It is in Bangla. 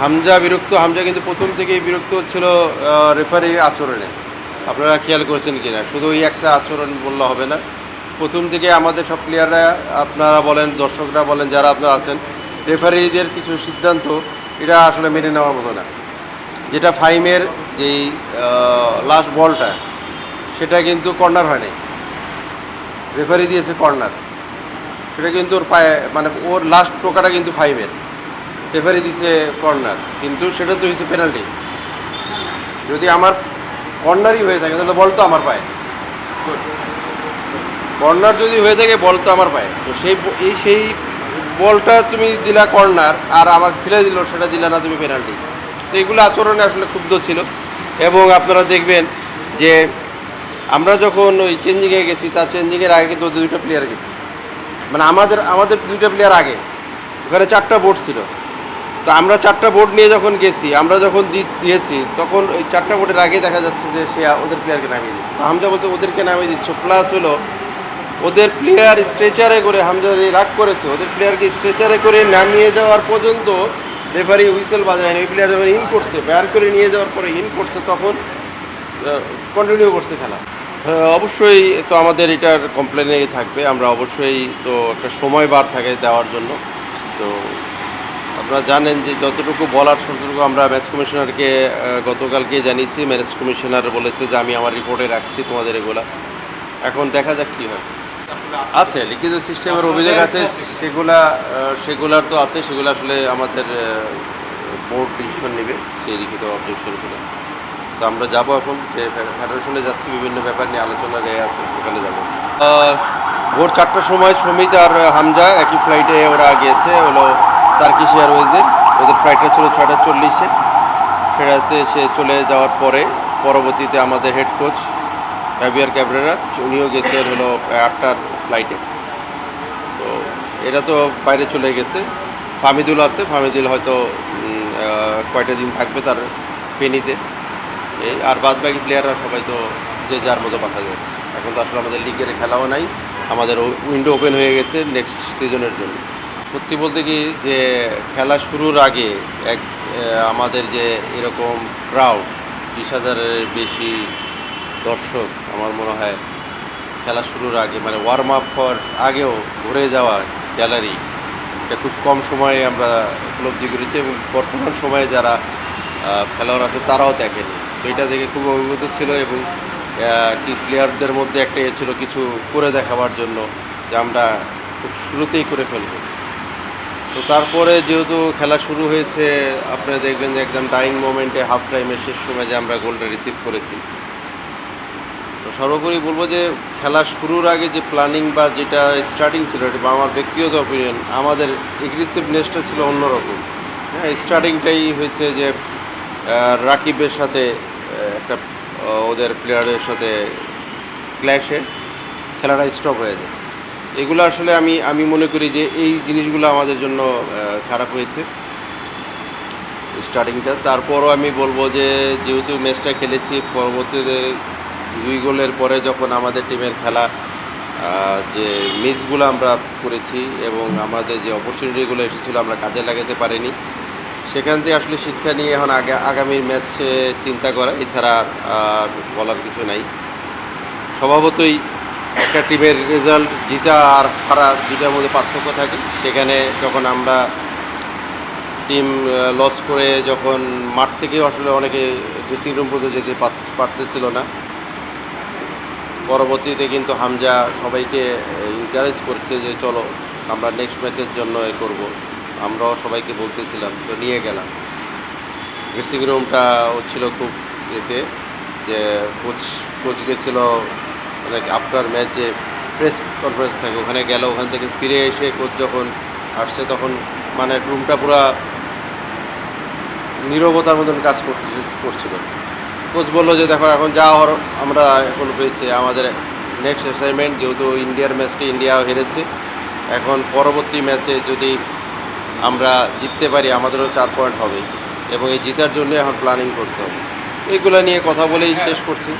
হামজা বিরক্ত, হামজা কিন্তু প্রথম থেকেই বিরক্ত হচ্ছিল রেফারির আচরণে। আপনারা খেয়াল করেছেন কিনা? শুধু ওই একটা আচরণ বললে হবে না। প্রথম থেকে আমাদের সব প্লেয়াররা, আপনারা বলেন, দর্শকরা বলেন, যারা আপনারা আছেন, রেফারিদের কিছু সিদ্ধান্ত এটা আসলে মেনে নেওয়ার মতো না। যেটা ফাইমের যেই লাস্ট বলটা, সেটা কিন্তু কর্নার হয়নি, রেফারি দিয়েছে কর্নার। সেটা কিন্তু ওর পায়ে, মানে ওর লাস্ট টোকাটা কিন্তু ফাইমের, রেফারি দিয়েছে কর্নার, কিন্তু সেটা তো হয়েছে পেনাল্টি। যদি আমার কর্নারই হয়ে থাকে তাহলে বল তো আমার পায়ে, কর্নার যদি হয়ে থাকে বল তো আমার পায়ে। তো সেই বলটা তুমি দিলা কর্নার, আর আমাকে ফেলে দিল, সেটা দিলা না তুমি পেনাল্টি। তো এইগুলো আচরণে আসলে ক্ষুব্ধ ছিল। এবং আপনারা দেখবেন যে আমরা যখন ওই চেঞ্জিংয়ে গেছি, তার চেঞ্জিংয়ের আগে কিন্তু ওদের দুটো প্লেয়ার গেছি, মানে আমাদের দুটো প্লেয়ার আগে, ওখানে 4টা বোর্ড ছিল। তো আমরা 4টা বোর্ড নিয়ে যখন গেছি, আমরা যখন দিয়েছি, তখন ওই 4টা বোর্ডের আগে দেখা যাচ্ছে যে সে ওদের প্লেয়ারকে নামিয়ে দিচ্ছে। তো হামজা বলতে ওদেরকে নামিয়ে দিচ্ছ, প্লাস হলো ওদের প্লেয়ার স্ট্রেচারে করে, হামজা রাগ করেছে, ওদের প্লেয়ারকে স্ট্রেচারে করে নামিয়ে যাওয়ার পর্যন্ত রেফারি হুইসেল বাজায়নি। ওই প্লেয়ার যখন ইন করছে, বের করে নিয়ে যাওয়ার পরে ইন করছে, তখন কন্টিনিউ করছে খেলা। অবশ্যই তো আমাদের এটার কমপ্লেনে থাকবে, আমরা অবশ্যই তো একটা সময় বার থাকে দেওয়ার জন্য। তো আপনারা জানেন যে যতটুকু বলার ততটুকু আমরা ম্যাচ কমিশনারকে গতকালকে জানিয়েছি। ম্যাচ কমিশনার বলেছে যে আমি আমার রিপোর্টে রাখছি তোমাদের এগুলা, এখন দেখা যাক কী হয়। আছে লিখিত সিস্টেমের অভিযোগ আছে, সেগুলার তো আছে, সেগুলো আসলে আমাদের বোর্ড ডিসিশন নেবে সেই লিখিত অবজেকশনগুলো। তো আমরা যাব এখন, যে ফেডারেশনে যাচ্ছি, বিভিন্ন ব্যাপার নিয়ে আলোচনা আছে, ওখানে যাব। ভোর 4টার সময় সমিত আর হামজা একই ফ্লাইটে ওরা গিয়েছে, হলো টার্কিশ এয়ারওয়েজের। ওদের ফ্লাইটটা ছিল 6:40-এ। সেটাতে সে চলে যাওয়ার পরে পরবর্তীতে আমাদের হেড কোচ জাভিয়ার ক্যাবরেরা, উনিও গেছেন হলো 8টার ফ্লাইটে। তো এরা তো বাইরে চলে গেছে। ফামিদুল আছে, ফামিদুল হয়তো কয়টা দিন থাকবে তার ফেনীতে। এই আর বাদ বাকি প্লেয়াররা সবাই তো যে যার মতো পাঠা যাচ্ছে। এখন তো আসলে আমাদের লিগের খেলাও নাই, আমাদের উইন্ডো ওপেন হয়ে গেছে নেক্সট সিজনের জন্য। সত্যি বলতে কি, যে খেলা শুরুর আগে আমাদের যে এরকম ক্রাউড, 20,000-এর বেশি দর্শক, আমার মনে হয় খেলা শুরুর আগে, মানে ওয়ার্ম আপ হওয়ার আগেও ভরে যাওয়া গ্যালারি, এটা খুব কম সময়ে আমরা উপলব্ধি করেছি। এবং বর্তমান সময়ে যারা খেলোয়াড় আছে তারাও দেখেনি। তো এটা দেখে খুব অভিভূত ছিল। এবং কি প্লেয়ারদের মধ্যে একটা ছিল কিছু করে দেখাবার জন্য, যে আমরা খুব শুরুতেই করে ফেলব। তো তারপরে যেহেতু খেলা শুরু হয়েছে, আপনারা দেখবেন যে একদম ডাইং মোমেন্টে, হাফ টাইমের শেষ সময় যে আমরা গোলটা রিসিভ করেছি। তো সর্বোপরি বলবো যে খেলা শুরুর আগে যে প্ল্যানিং বা যেটা স্টার্টিং ছিল, এটা বা আমার ব্যক্তিগত অপিনিয়ন, আমাদের এগ্রেসিভনেসটা ছিল অন্যরকম। হ্যাঁ, স্টার্টিংটাই হয়েছে যে রাকিবের সাথে একটা ওদের প্লেয়ারের সাথে ক্ল্যাশে খেলাটা স্টপ হয়ে যায়। এগুলো আসলে আমি মনে করি যে এই জিনিসগুলো আমাদের জন্য খারাপ হয়েছে স্টার্টিংটা। তারপরও আমি বলবো যে যেহেতু ম্যাচটা খেলেছি, পরবর্তীতে 2 গোলের পরে যখন আমাদের টিমের খেলা, যে মিসগুলো আমরা করেছি এবং আমাদের যে অপরচুনিটিগুলো এসেছিলো আমরা কাজে লাগাতে পারিনি, সেখান থেকে আসলে শিক্ষা নিয়ে এখন আগামীর ম্যাচে চিন্তা করা, এছাড়া আর বলার কিছু নাই। স্বভাবতই একটা টিমের রেজাল্ট, জিতা আর হারা দুটার মধ্যে পার্থক্য থাকে। সেখানে যখন আমরা টিম লস করে, যখন মাঠ থেকে আসলে অনেকে ড্রেসিং রুম পর্যন্ত যেতে পারতেছিল না, পরবর্তীতে কিন্তু হামজা সবাইকে এনকারেজ করছে যে চলো আমরা নেক্সট ম্যাচের জন্য করব। আমরাও সবাইকে বলতেছিলাম, তো নিয়ে গেলাম। ড্রেসিং রুমটা হচ্ছিল খুব এতে, যে কোচ গেছিল অনেক আফটার ম্যাচ যে প্রেস কনফারেন্স থাকে, ওখানে গেল। ওখান থেকে ফিরে এসে কোচ যখন আসছে, তখন মানে রুমটা পুরো নীরবতার মতন কাজ করছিল। কোচ বললো যে দেখো, এখন যা হওয়ার আমরা এখন পেয়েছি, আমাদের নেক্সট অ্যাসাইনমেন্ট, যেহেতু ইন্ডিয়ার ম্যাচটি ইন্ডিয়া হেরেছে, এখন পরবর্তী ম্যাচে যদি আমরা জিততে পারি, আমাদেরও 4 পয়েন্ট হবে, এবং এই জিতার জন্য এখন প্ল্যানিং করতে হবে। এগুলো নিয়ে কথা বলেই শেষ করছি।